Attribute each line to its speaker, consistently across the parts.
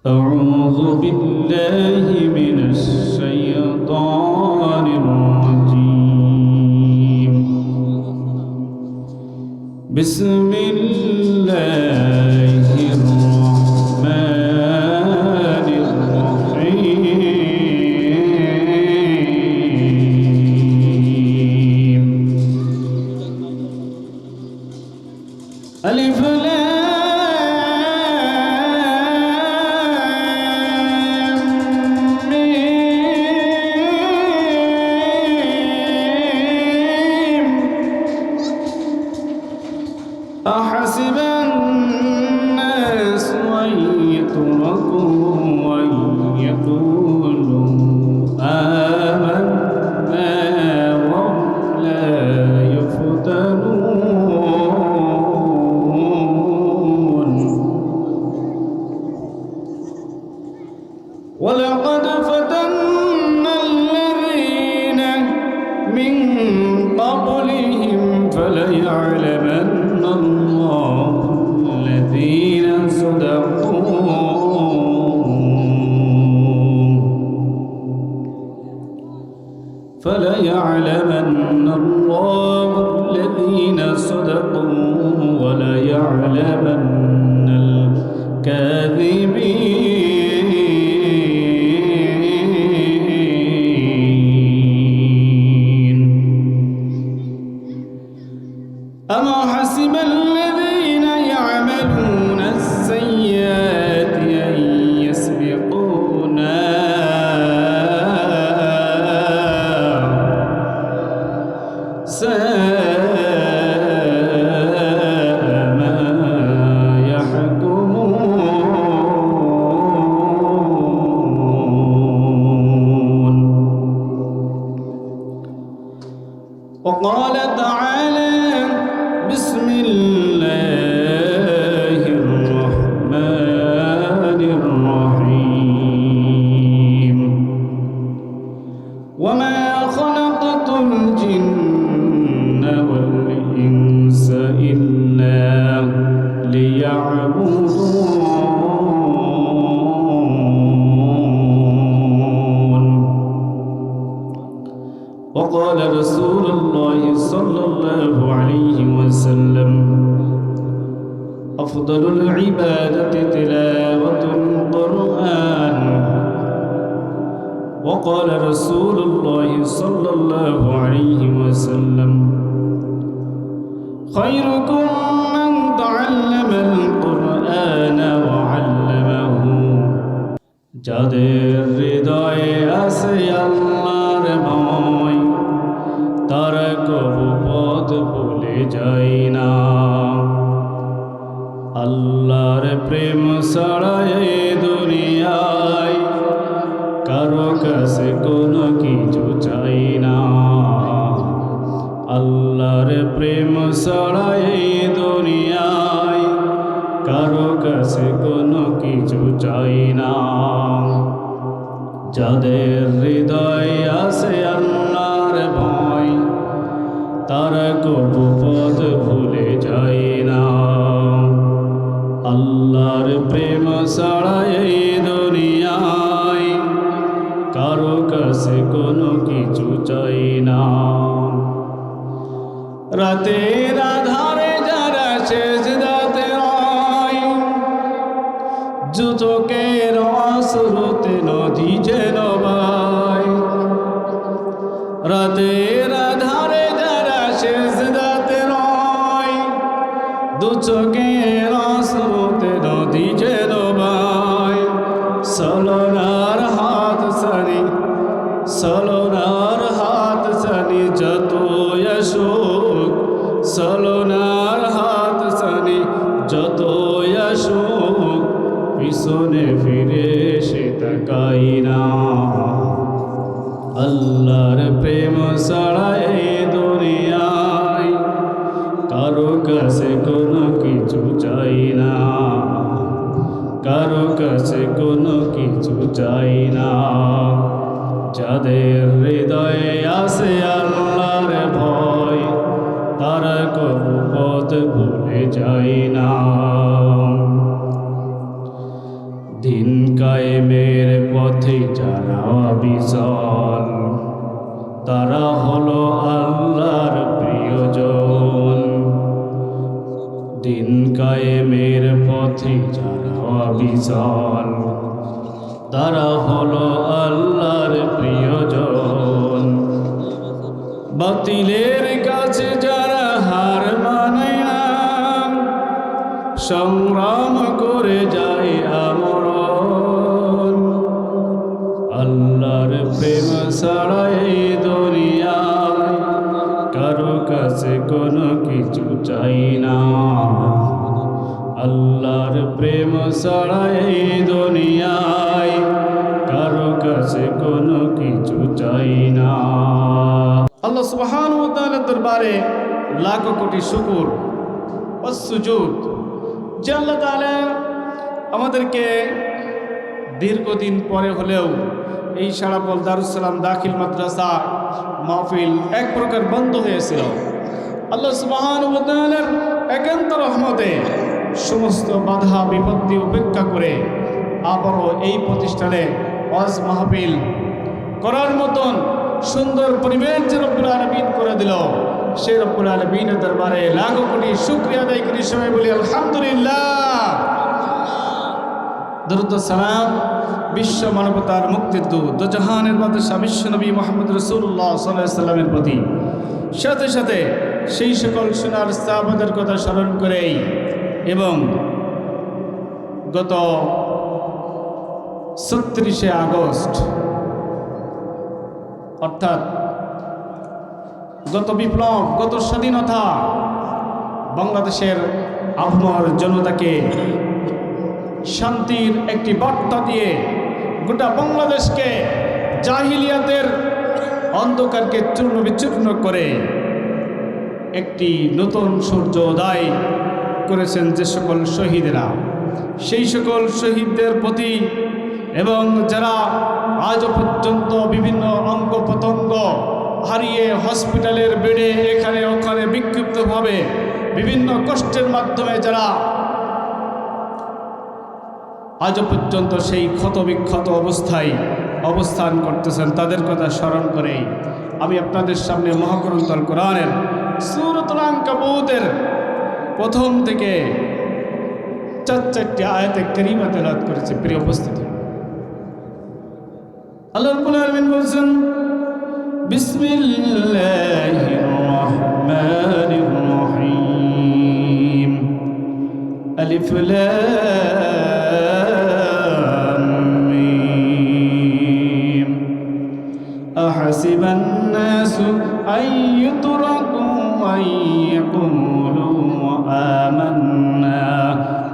Speaker 1: أعوذ بالله من الشيطان الرجيم. بسم الله الرحمن الرحيم. ألف أحسب الناس أن يتركوا أن يقولوا آمنا وهم لا يفتنون. ولقد فتنا الذين من قبلهم فليعلمن الله الذين صدقوا وليعلمن الكاذبين. أما حسب الذين يعملون السيئات أن يسبقونا ساء ما يحكمون. وقال تعالى بسم الله الرحمن الرحيم. وما خلقت الجن والإنس إلا ليعبدون. وقال رسول الله صلى الله عليه وسلم أفضل العبادة تلاوة القرآن. وقال رسول الله صلى الله عليه وسلم خيركم من تعلم القرآن وعلمه. যাদের হৃদয়ে আছে আল্লাহর ভয় তারা কবু পথ ভুলে যায় না। আল্লাহর প্রেম ছাড়া এই দুনিয়ায় কারো কাছে কোনো কিছু চাই না। আল্লাহর প্রেম ছাড়া এই দুনিয়ায় কারো কাছে কোনো কিছু চাই না। যাদের হৃদয় আছে আল্লাহর ভয় তারা কবু পথ ভুলে যায় না। আল্লাহর প্রেম ছাড়া এই দুনিয়ায় কারো কাছে কোনো কিছু চাই না। রাতের আধারে যারা সেজদাতে রয় যুচকের অশ্রুতে নদী যেন বয়। রাতের আধারে যারা সেজদাতে রয় দুচকের অশ্রুতে নদী যেন বয়। সলনার হাত সারি সলনার হাত সারি যত আসুক সলনার হাত সারি যত আসুক পিছনে ফিরে সে তাকাই না। আল্লাহর প্রেম ছাড়া এই দুনিয়ায় কারো কাছে কোনো কিছু চাই না। কারো কাছে কোনো কিছু চাই না। যাদের হৃদয়ে আছে আল্লাহর ভয় তারা কবু পথ ভুলে যায় না। দিন কায়েমের পথে যারা বিচল তারা হলো আল্লাহর প্রিয়জন। দিন কায়েমের পথে যারা বিচল তারা হলো আল্লাহর প্রিয়জন। বাতিলের কাছে যারা হার মানে না, সংগ্রাম করে যায় আমরণ। আল্লাহর প্রেম ছাড়া এই দুনিয়ায় কারো কাছে কোনো কিছু চাই না। আল্লাহর প্রেম ছাড়া এই দুনিয়ায় কারো কাছে কোনো কিছু চাই না। আল্লাহ সুবহানাহু ওয়া তাআলার দরবারে লাখো কোটি শুকর ও সুজুদ যে আল্লাহ তাআলা আমাদেরকে দীর্ঘদিন পরে হলেও এই সারাপল দারুস সালাম দাখিল মাদ্রাসা মাহফিল এক প্রকার বন্ধ হয়েছিল। আল্লাহ সুবহানাহু ওয়া তাআলার একান্ত রহমতে সমস্ত বাধা বিপত্তি উপেক্ষা করে আবারও এই প্রতিষ্ঠানে ওয়াজ মাহফিল করার মতন সুন্দর পরিবেশ যে রব্বুল আলামিন করে দিল, সেই রব্বুল আলামিনের দরবারে লাখো কোটি শুকরিয়া আদায় করি। সবাই বলি আলহামদুলিল্লাহ। দরুদ ও সালাম বিশ্ব মানবতার মুক্তির দূত দোজাহানের বাদশা বিশ্ব নবী মুহাম্মদ রাসূলুল্লাহ সাল্লাল্লাহু আলাইহি ওয়াসাল্লামের প্রতি, সাথে সাথে সেই সকল সোনার সাহাবাদের কথা স্মরণ করেই এবং গত ৩৬শে আগস্ট অর্থাৎ গত বিপ্লব, গত স্বাধীনতা বাংলাদেশের আহমর জনতাকে শান্তির একটি বার্তা দিয়ে গোটা বাংলাদেশকে জাহিলিয়াতের অন্ধকারকে চূর্ণ বিচূর্ণ করে একটি নতুন সূর্য উদয় করেছেন যে সকল শহীদেরা, সেই সকল শহীদদের প্রতি এবং যারা আজও পর্যন্ত বিভিন্ন অঙ্গ প্রত্যঙ্গ হারিয়ে হসপিটালের বেডে এখানে ওখানে বিক্ষিপ্তভাবে বিভিন্ন কষ্টের মাধ্যমে যারা আজও পর্যন্ত সেই ক্ষতবিক্ষত অবস্থায় অবস্থান করতেছেন, তাদের কথা স্মরণ করে আমি আপনাদের সামনে মহাগ্রন্থ আল কোরআনের সূরাতুল আনকাবুতের প্রথম থেকে ৪টি আয়াতে কারিমা তেলাওয়াত করেছি। প্রিয় উপস্থিতি, আল্লাহ রাব্বুল আলামিন বলেন, বিসমিল্লাহির রহমানির রহিম, আলিফ লাম মিম, আহাসিবান নাসু আইয়ুতরাকু আইয়াকুলু আমান্না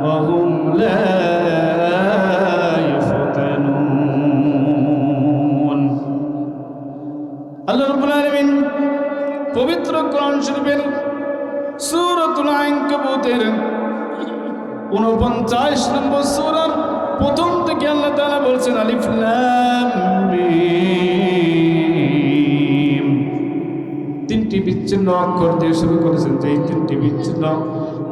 Speaker 1: ওয়া হুম লা আল্লাহ রাব্বুল আলামিন পবিত্র কোরআন শরীফের সূরাতুল আনকাবুতের 49 নম্বর সূরার প্রথম থেকে আল্লাহ তাআলা বলছেন, আলিফ লাম মিম। 3টি বিচ্ছিন্ন অক্ষর দিয়ে শুরু করেছেন, যে এই 3টি বিচ্ছিন্ন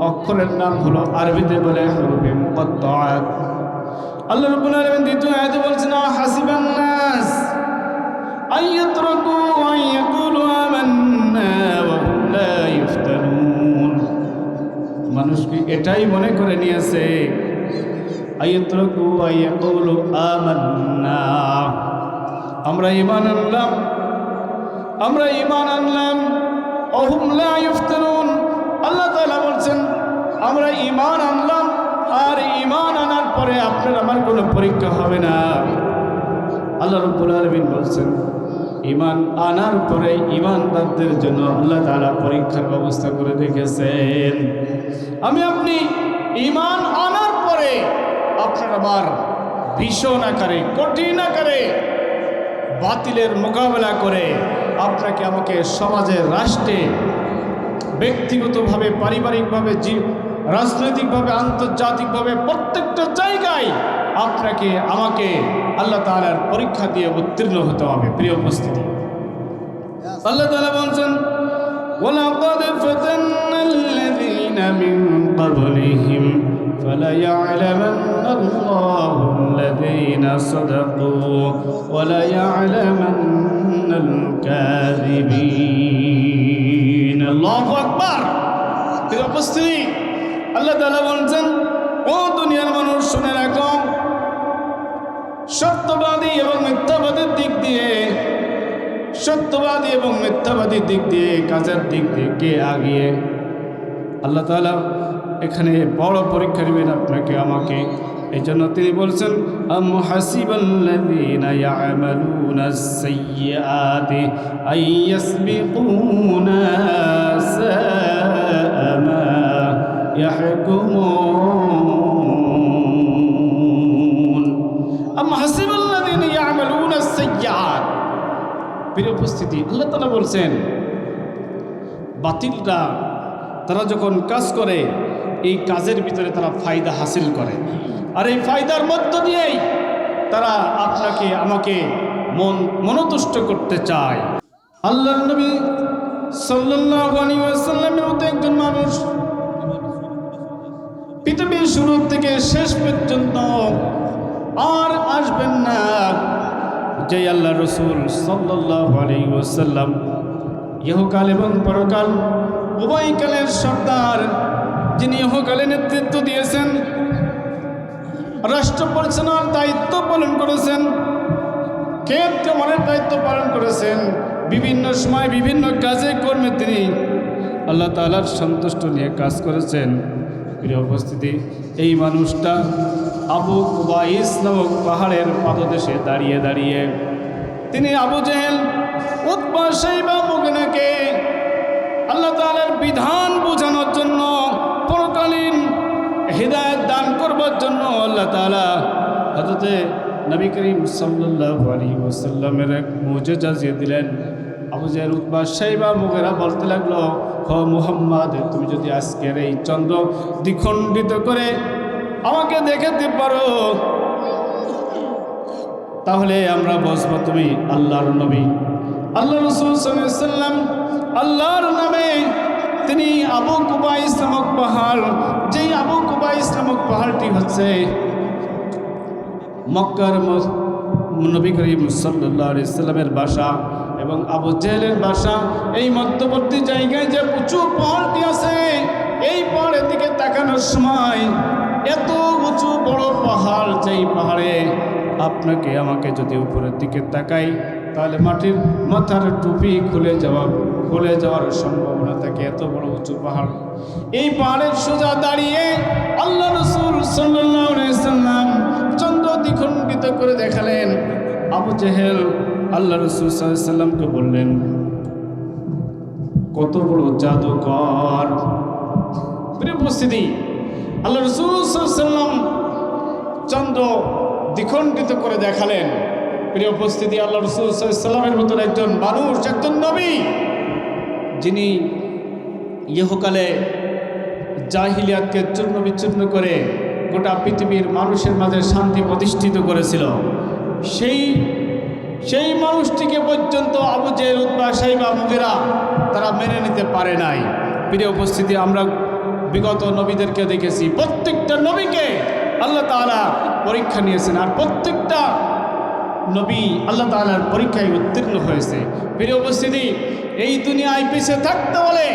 Speaker 1: অক্ষরের নাম হলো আরবিতে বলে হরফে মুকাত্তাআত। আল্লাহ রাব্বুল আলামিন দ্বিতীয় আয়াতে বলছেন, হাসিবান নাস আইয়াতরাকু আইয়াকুলু আমান্না ওয়া হুম লা ইফতানুন। মানুষ কি এটাই মনে করে নিয়েছে, আইয়াতরাকু আইয়াকুলু আমান্না, আমরা ঈমান আনলাম, আমরা ঈমান আনলাম, ওয়া হুম লা ইফতানুন। আল্লাহ তাআলা বলছেন আমরা ঈমান আনলাম, আর ঈমান আনার পরে আপনার আমার কোনো পরীক্ষা হবে না। আল্লাহ রাব্বুল আলামিন বলছেন ঈমান আনার পরে ঈমানদারদের জন্য আল্লাহ তাআলা পরীক্ষার ব্যবস্থা করে রেখেছেন। আমি আপনি ঈমান আনার পরে আপনার আমার ভীষণ আকারে কঠিন আকারে বাতিলের মোকাবেলা করে আপনাকে আমাকে সমাজে, রাষ্ট্রে, ব্যক্তিগতভাবে, পারিবারিকভাবে, রাজনৈতিকভাবে, আন্তর্জাতিকভাবে প্রত্যেকটা জায়গায় আপনাকে আমাকে আল্লাহ তাআলার পরীক্ষা দিয়ে উত্তীর্ণ হতে হবে। প্রিয় উপস্থিতি, আল্লাহ তাআলা বলছেন, ওয়ালাকাদ ফাতান্নাল্লাযীনা মিন ক্বাবলিহিম فليعلمن الله الذين صدقوا وليعلمن الكاذبين الله أكبر প্রিয় উপস্থিতি আল্লাহ তাআলা বলেন ও দুনিয়ার মানুষ শুনে রাখো সত্যবাদী এবং মিথ্যাবাদীর দিক দিয়ে সত্যবাদী এবং মিথ্যাবাদীর দিক দিয়ে কাজের দিক দিয়ে কে আগিয়ে আল্লাহ তাআলা এখানে বড় পরীক্ষা নেবেন আপনাকে আমাকে এই জন্য তিনি বলছেন আম হাসিবাল্লাযীনা ইয়ামালুনাস সাইয়্যাতি আই ইয়াসবিকুনা সাআ মা ইয়াহকুমুন আম হাসিবাল্লাযীনা ইয়ামালুনাস সাইয়্যাত প্রিয় উপস্থিতি আল্লাহ তাআলা বলছেন বাতিলরা তারা যখন কাজ করে এই কাজের ভিতরে তারা ফায়দা হাসিল করে আর এই ফায়দার মধ্য দিয়েই তারা আপনাকে আমাকে মনোতুষ্ট করতে চায় আল্লাহর নবী সাল্লাল্লাহু আলাইহি ওয়াসাল্লামের মতো একজন মানুষ পৃথিবীর শুরু থেকে শেষ পর্যন্ত আর আসবেন না যে আল্লাহ রাসূল সাল্লাল্লাহু আলাইহি ওয়াসাল্লাম ইহকাল এবং পরকাল উভয়কালের সর্দার যিনি ইহকালে নেতৃত্ব দিয়েছেন রাষ্ট্র পরিচালনার দায়িত্ব পালন করেছেন ক্ষেত খামারের দায়িত্ব পালন করেছেন বিভিন্ন সময় বিভিন্ন কাজে কর্মে তিনি আল্লাহ তাআলার সন্তুষ্ট নিয়ে কাজ করেছেন প্রিয় উপস্থিতি এই মানুষটা আবু কুবাইস নামক পাহাড়ের পাদদেশে দাঁড়িয়ে দাঁড়িয়ে তিনি আবু জেহেল উতবা শাইবা মুগনাকে আল্লাহ তাআলার বিধান বোঝানোর জন্য পরকালীন হিদায়াত দান করবার জন্য আল্লাহ তাআলা হযরতে নবী করিম সাল্লাল্লাহু আলাইহি ওয়াসাল্লামের এক মুজিজা দিয়ে দিলেন আবু জেহেল উতবা শাইবা মুগেরা বলতে লাগলো ও মুহাম্মদ তুমি যদি আজকের এই চন্দ্র দ্বিখণ্ডিত করে আমাকে দেখাতে পারো তাহলে আমরা বুঝবো তুমি আল্লাহর নবী আল্লাহ রাসূল সাল্লাল্লাহু আলাইহি ওয়াসাল্লাম আল্লাহর নামে তিনি আবু কুবাইস নামক পাহাড় যেই আবু কুবাইস নামক পাহাড়টি হচ্ছে মক্কার নবী করিম সাল্লাল্লাহু আলাইহি ওয়াসাল্লামের বাসা এবং আবু জেহেলের বাসা এই মধ্যবর্তী জায়গায় যে উঁচু পাহাড়টি আছে এই পাহাড়ের দিকে তাকানোর সময় এত উঁচু বড় পাহাড় যেই পাহাড়ে আপনাকে আমাকে যদি উপরের দিকে তাকাই তাহলে মাথার টুপি খুলে যাওয়ার সম্ভাবনা থাকে এত বড় উঁচু পাহাড় এই পাহাড়ের সোজা দাঁড়িয়ে আল্লাহ রাসূল সাল্লাল্লাহু আলাইহি ওয়াসাল্লাম চন্দ্র দ্বিখণ্ডিত করে দেখালেন আবু জেহেল আল্লাহ রাসূল সাল্লাল্লাহু আলাইহি ওয়াসাল্লামকে বললেন কত বড় জাদুকর প্রিয় উপস্থিতি আল্লাহ রাসূল সাল্লাল্লাহু আলাইহি ওয়াসাল্লাম চন্দ্র দ্বিখণ্ডিত করে দেখালেন প্রিয় উপস্থিতি আল্লাহ রাসূল সাল্লাল্লাহু আলাইহি ওয়াসাল্লামের মতন একজন মানুষ একজন নবী যিনি ইহকালে জাহিলিয়াতকে চূর্ণ বিচূর্ণ করে গোটা পৃথিবীর মানুষের মাঝে শান্তি প্রতিষ্ঠিত করেছিল সেই মানুষটিকে পর্যন্ত আবু জেহেল উতবা শাইবা মুগীরা তারা মেনে নিতে পারে নাই প্রিয় উপস্থিতি আমরা বিগত নবীদেরকে দেখেছি প্রত্যেকটা নবীকে আল্লাহ তাআলা পরীক্ষা নিয়েছেন আর প্রত্যেকটা নবী আল্লাহ তাআলার পরীক্ষায় উত্তীর্ণ হয়েছে প্রিয় উপস্থিতি এই দুনিয়ায় পিছিয়ে থাকতে হলে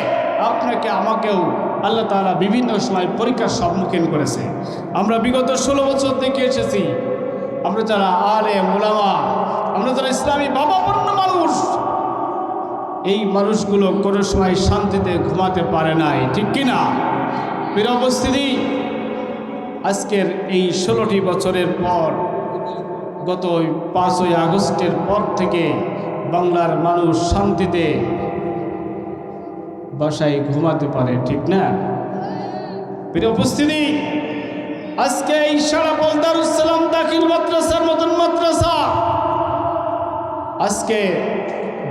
Speaker 1: আপনাকে আমাকেও আল্লাহ তাআলা বিভিন্ন সময় পরীক্ষার সম্মুখীন করেছে আমরা বিগত 16 বছর দেখে এসেছি আমরা যারা আলেম উলামা আমরা যারা ইসলামী ভাবাপন্ন মানুষ এই মানুষগুলো কোনো সময় শান্তিতে ঘুমাতে পারে নাই ঠিক কিনা প্রিয় উপস্থিতি আজকের এই 16টি বছরের পর গত 5ই আগস্টের পর থেকে বাংলার মানুষ শান্তিতে বাসায় ঘুমাতে পারে ঠিক না প্রিয় উপস্থিতি আজকে এই সারাপল দারুস সালাম দাখিল মাদ্রাসার মতন মাদ্রাসা আজকে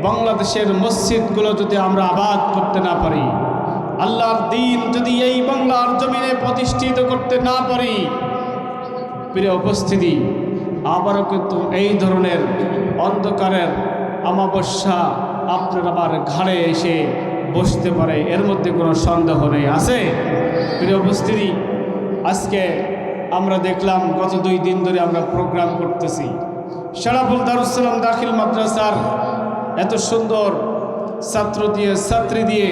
Speaker 1: বাংলাদেশের মসজিদগুলো যদি আমরা আবাদ করতে না পারি আল্লাহর দ্বীন যদি এই বাংলার জমিনে প্রতিষ্ঠিত করতে না পারি প্রিয় উপস্থিতি আবারও কিন্তু এই ধরনের অন্ধকারের অমাবস্যা আপনার আবার ঘাড়ে এসে বসতে পারে এর মধ্যে কোনো সন্দেহ নেই আছে প্রিয় উপস্থিতি আজকে আমরা দেখলাম গত 2 দিন ধরে আমরা প্রোগ্রাম করতেছি শরাফুল দারুস সালাম দাখিল মাদ্রাসার এত সুন্দর ছাত্রী দিয়ে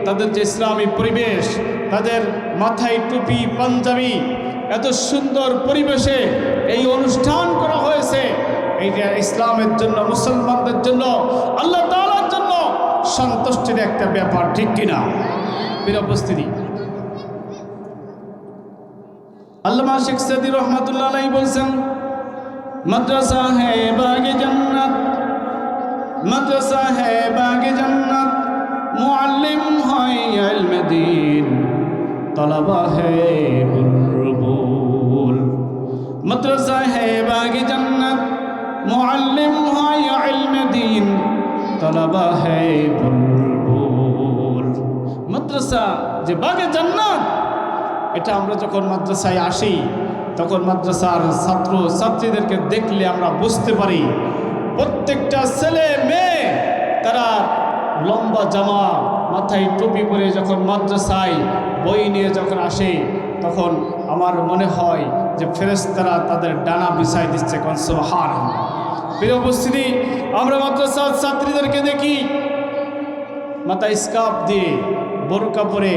Speaker 1: তাদের যে ইসলামী পরিবেশ, তাদের মাথায় টুপি পাঞ্জাবি, এত সুন্দর পরিবেশে এই অনুষ্ঠান করা হয়েছে। এইটা ইসলামের জন্য, মুসলমানদের জন্য, আল্লাহ তাআলার জন্য সন্তুষ্টির একটা ব্যাপার, ঠিক কিনা? প্রিয় উপস্থিতি, আল্লামা শেখ সাদী রহমাতুল্লাহ আলাইহি বলছেন, মাদ্রাসা হ্যায় বাগে জান্নাত, মাদ্রাসা হ্যায় বাগে জান্নাত, মুআল্লিম হয় ইলমে দ্বীন, তলবা হ্যায় বুলবুল। মাদ্রাসা হ্যায় বাগে জান্নাত, মুআল্লিম হয় ইলমে দ্বীন, তলবা হ্যায় বুলবুল। মাদ্রাসা যে বাগে জান্নাত, এটা আমরা যখন মাদ্রাসায় আসি তখন মাদ্রাসার ছাত্র ছাত্রীদেরকে দেখলে আমরা বুঝতে পারি প্রত্যেকটা ছেলে মেয়ে তারা লম্বা জামা মাথায় টুপি পরে যখন মাদ্রাসায় বই নিয়ে যখন আসে তখন আমার মনে হয় যে ফেরেশতারা তাদের ডানা বিছাই দিচ্ছে। কোন সুবহানাল্লাহ। প্রিয় উপস্থিতি, আমরা মাদ্রাসার ছাত্রীদেরকে দেখি মাথায় স্কার্ফ দিয়ে বোরকা পরে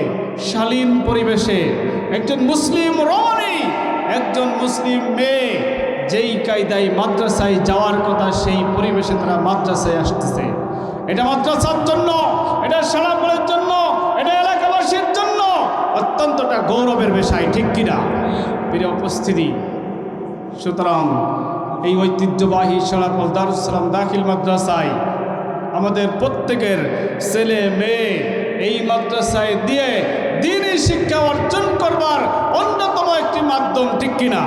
Speaker 1: শালীন পরিবেশে একজন মুসলিম রমণী, একজন মুসলিম মেয়ে যেই কায়দায় মাদ্রাসায় যাওয়ার কথা সেই পরিবেশে তারা মাদ্রাসায় আসতেছে। এটা মাদ্রাসার জন্য, এটা সারাপুরের জন্য, এটা এলাকাবাসীর জন্য অত্যন্তটা গৌরবের বিষয়, ঠিক কিনা? প্রিয় উপস্থিতি, সুতরাং এই ঐতিহ্যবাহী সারাপুর দারুস সালাম দাখিল মাদ্রাসায় আমাদের প্রত্যেকের ছেলে মেয়ে এই মাদ্রাসায় দিয়ে দ্বীনি শিক্ষা অর্জন করবার অন্যতম একটি মাধ্যম, ঠিক কিনা?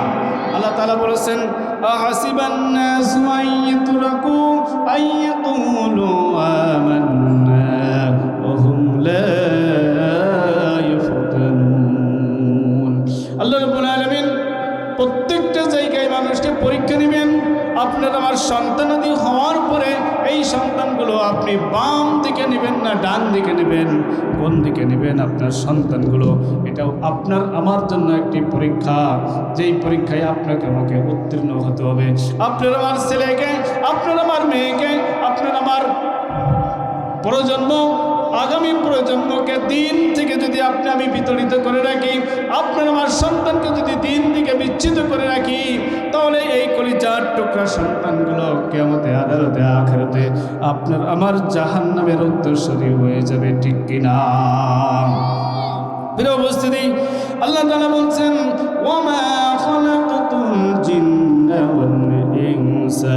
Speaker 1: আল্লাহ তাআলা বলেছেন, আহাসিবান নাসু আইয়ুতরাকু আইয়াকুলু আমান্না ওয়া হুম লা ইফতানুন। আল্লাহ রাব্বুল আলামিন প্রত্যেকটা জায়গায় মানুষকে পরীক্ষা নেবেন। আপনার আমার সন্তানাদি হওয়ার পরে এই সন্তানগুলো আপনি বাম দিকে নেবেন না ডান দিকে নেবেন, কোন দিকে নেবেন আপনার সন্তানগুলো, এটাও আপনার আমার জন্য একটি পরীক্ষা। যেই পরীক্ষায় আপনাকে আমাকে উত্তীর্ণ হতে হবে। আপনার আমার ছেলেকে, আপনার আমার মেয়েকে, আপনার আমার প্রজন্ম, আগামী প্রজন্মকে দিন থেকে যদি আমি বিতাড়িত করে রাখি, আপনার আমার সন্তানকে যদি দিন থেকে বিচ্ছিন্ন করে রাখি, তাহলে এই কলিজার টুকরা সন্তানগুলো কিয়ামতে আদালতে আখিরাতে আপনার আমার জাহান্নামের উত্তরসূরি হয়ে যাবে, ঠিক কিনা? প্রিয় উপস্থিতি, আল্লাহ তাআলা বলছেন, ওয়ামা খালাকাতুল জিন্না ওয়াল ইনসা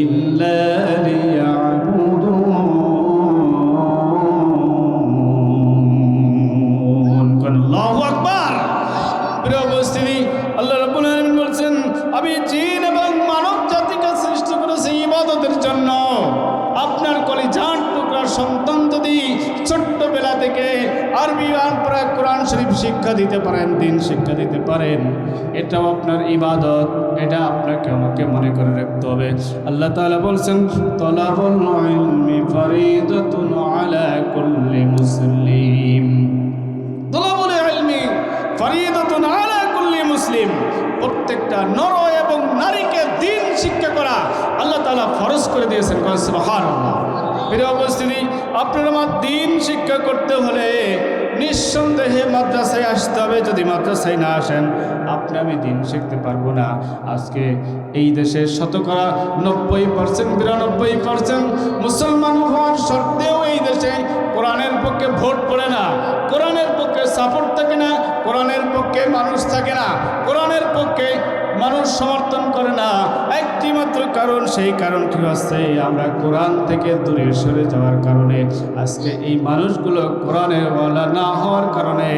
Speaker 1: ইল্লা লিয়াবুদুন। আল্লাহু আকবার। প্রিয় উপস্থিতি, আল্লাহ রাব্বুল আলামিন বলছেন, আমি জিন এবং মানব জাতিকে সৃষ্টি করেছি ইবাদতের জন্য। আপনার কলিজার টুকরা সন্তান যদি ছোট্টবেলা থেকে আরবি কোরআন শরীফ শিক্ষা দিতে পারেন, দিন শিক্ষা দিতে পারেন, এটাও আপনার ইবাদত। এটা আপনাকে আমাকে মনে করে রাখতে হবে। আল্লাহ তাআলা বলছেন, তালাবুল ইলমি ফরিদাতুন আলা কুল্লি মুসলিম। তালাবুল ইলমি ফরিদাতুন আলা কুল্লি মুসলিম। প্রত্যেকটা নর এবং নারীকে দিন শিক্ষা করা আল্লাহ তাআলা ফরজ করে দিয়েছেন। সুবহানাল্লাহ। প্রিয় উপস্থিতি, আপনার আমার দিন শিক্ষা করতে হলে নিঃসন্দেহে মাদ্রাসায় আসতে হবে। যদি মাদ্রাসায় না আসেন আপনি আমি দিন শিখতে পারবো না। আজকে এই দেশের শতকরা 90%, 92% মুসলমান হওয়ার সত্ত্বেও এই দেশে কোরআনের পক্ষে ভোট পড়ে না, কোরআনের পক্ষে সাপোর্ট থাকে না, কোরআনের পক্ষে মানুষ থাকে না, কোরআনের পক্ষে মানুষ সমর্থন করে না। একটি মাত্র কারণ, সেই কারণটি হচ্ছে আমরা কোরআন থেকে দূরে সরে যাওয়ার কারণে। আজকে এই মানুষগুলো কোরআনের ওয়ালা না হওয়ার কারণে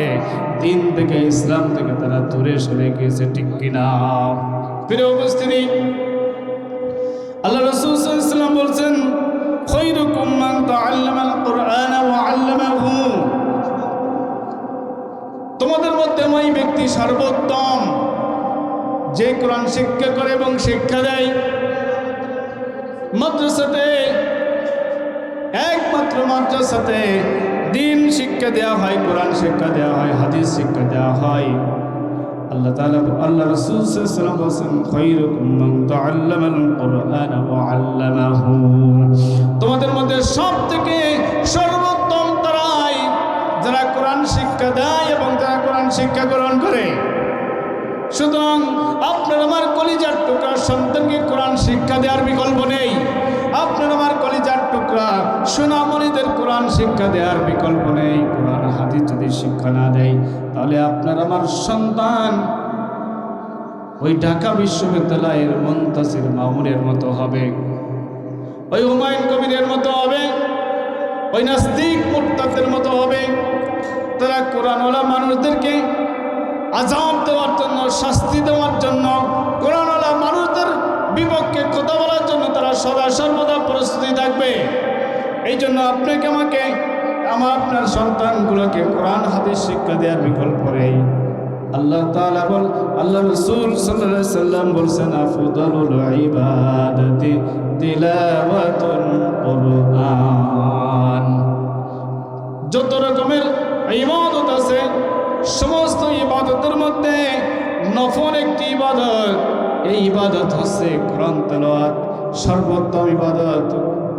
Speaker 1: দিন থেকে, ইসলাম থেকে তারা দূরে সরে গিয়েছে, ঠিক কিনা? প্রিয় উপস্থিতি, আল্লাহ রাসূল সাল্লাল্লাহু আলাইহি ওয়াসাল্লাম বলছেন, খায়রুকুম মান তাআল্লামাল কুরআন ওয়া আল্লামাহু। তোমাদের মধ্যে ওই ব্যক্তি সর্বোত্তম যে কোরআন শিক্ষা করে এবং শিক্ষা দেয়। মাদ্রাসাতে, একমাত্র মাদ্রাসাতে দিন শিক্ষা দেওয়া হয়, কোরআন শিক্ষা দেওয়া হয়, হাদিস শিক্ষা দেওয়া হয়। আল্লাহ তাআলা আল্লাহ রাসূল সাল্লাল্লাহু আলাইহি ওয়াসাল্লাম বলেন খায়রুকুম মান তাআল্লামাল কুরআন ওয়া আল্লামাহু, তোমাদের মধ্যে সবথেকে সর্বোত্তম তারাই যারা কোরআন শিক্ষা দেয় এবং যারা কোরআন শিক্ষা গ্রহণ করে। সুতরাং আপনার আমার কলিজার টুকরা সন্তানকে কোরআন শিক্ষা দেওয়ার বিকল্প নেই। আপনার আমার কলিজার টুকরা সোনামণিদের কোরআন শিক্ষা দেওয়ার বিকল্প নেই। কোরআন হাদিস যদি শিক্ষা না দেয় তাহলে আপনার আমার সন্তান ওই ঢাকা বিশ্ববিদ্যালয়ের মুনতাসির মামুনের মতো হবে, ওই হুমায়ুন কবিরের মতো হবে, ওই নাস্তিক মুরতাদের মতো হবে। তারা কোরআনওয়ালা মানুষদেরকে আযাব দেওয়ার জন্য, শাস্তি দেওয়ার জন্য, কোরআনওয়ালা মানুষদের বিপক্ষে কথা বলার জন্য তারা সদা সর্বদা প্রস্তুতি থাকবে। এই জন্য আপনাকে আমাকে আপনার সন্তানগুলোকে কোরআন হাদিস শিক্ষা দেওয়ার বিকল্প নেই। আল্লাহ তাআলা আল্লাহ রাসূল সাল্লাল্লাহু আলাইহি সাল্লাম বলেছেন আফদালুল ইবাদাতি তিলাওয়াতুল কুরআন। যত রকমের ইবাদত আছে সমস্ত ইবাদতের মধ্যে নফল একটি ইবাদত, এই ইবাদত হচ্ছে কোরআন তেলাওয়াত। সর্বোত্তম ইবাদত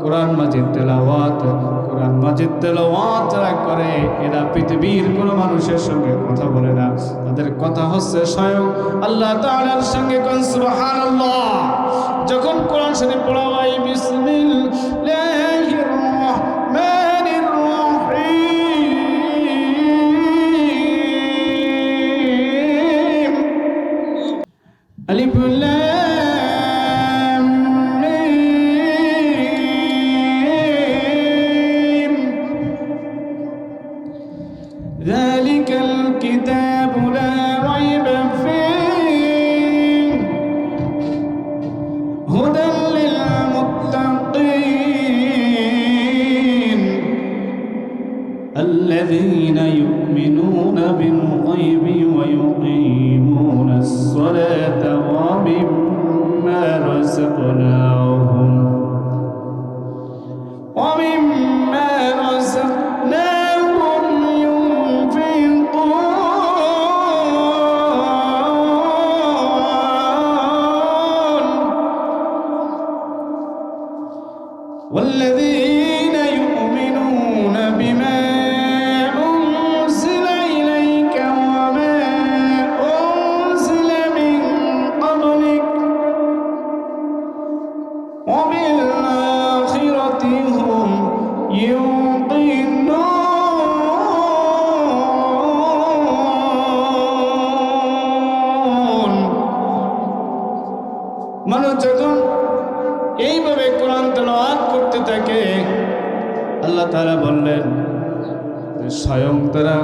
Speaker 1: কোরআন মাজিদ তেলাওয়াত। কোরআন মাজিদ তেলাওয়াত যারা করে এরা পৃথিবীর কোনো মানুষের সঙ্গে কথা বলে না, তাদের কথা হচ্ছে স্বয়ং আল্লাহ তাআলার সঙ্গে। কোন সুবহানাল্লাহ। যখন কোরআন শরীফ পড়া হয় বিসমিল্লাহির রাহমানির রাহিম আলিফ লাম মিম যালিকাল কিতাবু লা রাইবা ফীহি হুদাল লিল মুত্তাকিন الذين يؤمنون بالغيب ويقيمون الصلاة ومما رزقناهم ينفقون والذين يؤمنون بما أنزل إليك وما أنزل من قبلك وبالآخرة هم يوقنون। মানুষ যখন এইভাবে কোরআন তেলাওয়াত করতে থাকে আল্লাহ তাআলা বললেন স্বয়ং তারা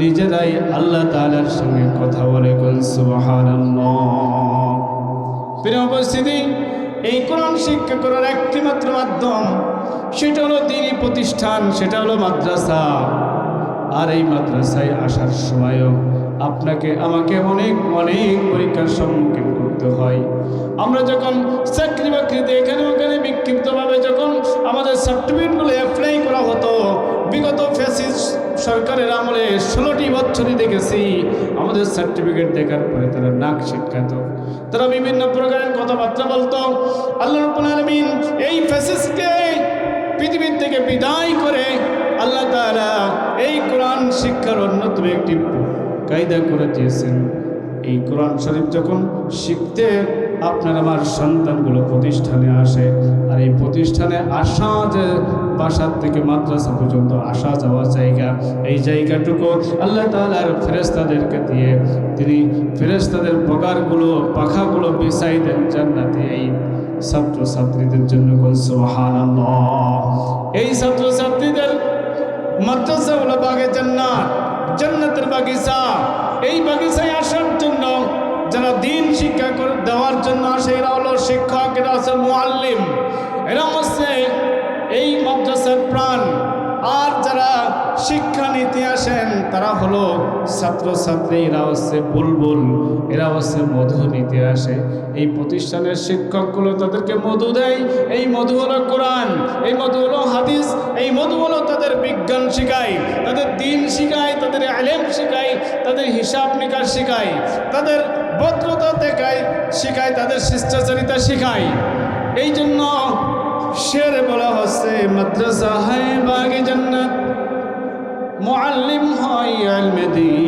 Speaker 1: নিজেরাই আল্লাহ তাআলার সঙ্গে কথা বলে। কোন সুবহানাল্লাহ। প্রিয় উপস্থিতি, এই কোরআন শিক্ষা করার একটি মাত্র মাধ্যম, সেটা হলো দ্বীনি প্রতিষ্ঠান, সেটা হলো মাদ্রাসা। আর এই মাদ্রাসায় আসার সময়ও আপনাকে আমাকে অনেক অনেক পরীক্ষার সম্মুখীন করতে হয়। আমরা যখন চাকরি বাকরিতে এখানে ওখানে বিক্ষিপ্তভাবে যখন আমাদের সার্টিফিকেটগুলো অ্যাপ্লাই করা হতো, বিগত ফ্যাসিস্ট সরকারের আমলে 16টি বছরই দেখেছি আমাদের সার্টিফিকেট দেখার পরে তারা নাক ছিটকাতো, তারা বিভিন্ন প্রকারের কথাবার্তা বলতো। আল্লাহ রাব্বুল আলামিন এই ফ্যাসিস্টকে পৃথিবীর থেকে বিদায় করে আল্লাহ তাআলা এই কোরআন শিক্ষার অন্যতম একটি কায়দা করে দিয়েছেন। এই কোরআন শরীফ যখন শিখতে আপনার আমার সন্তানগুলো প্রতিষ্ঠানে আসে, আর এই প্রতিষ্ঠানে আসা যে বাসার থেকে মাদ্রাসা পর্যন্ত আসা যাওয়ার জায়গা, এই জায়গাটুকু আল্লাহ তাআলার ফেরেশতাদেরকে দিয়ে তিনি ফেরেশতাদের পগারগুলো পাখাগুলো বিছাই দেন জান্নাতে এই ছাত্রছাত্রীদের জন্য। কোন সুবহানাল্লাহ। এই ছাত্রছাত্রীদের মাদ্রাসা হলো বাগে জান্নাত, জান্নাতের বাগিচা। এই বাগিচায় আসার জন্য যারা দ্বীন শিক্ষা দেওয়ার জন্য আসে এরা হলো শিক্ষক, এরা হচ্ছে মুআল্লিম, এরা হচ্ছে এই মাদ্রাসার প্রাণ। আর যারা শিক্ষা নিতে আসেন তারা হলো ছাত্রছাত্রী, এরা হচ্ছে বুলবুল, এরা হচ্ছে মধু নিতে আসে। এই প্রতিষ্ঠানের শিক্ষকগুলো তাদেরকে মধু দেয়। এই মধু হলো কোরআন, এই মধু হলো হাদিস, এই মধু হলো তাদের বিজ্ঞান শিখায়, তাদের দিন শিখায়, তাদের ইলম শিখায়, তাদের হিসাব নিকাশ শিখায়, তাদের ভদ্রতা দেখায় শিখায়, তাদের শিষ্টাচারিতা শিখায়। এই জন্য শের বলা হচ্ছে মাদ্রাসা হয় বাগে জান্নাত, মুআল্লিম হয় ইলমে দ্বীন।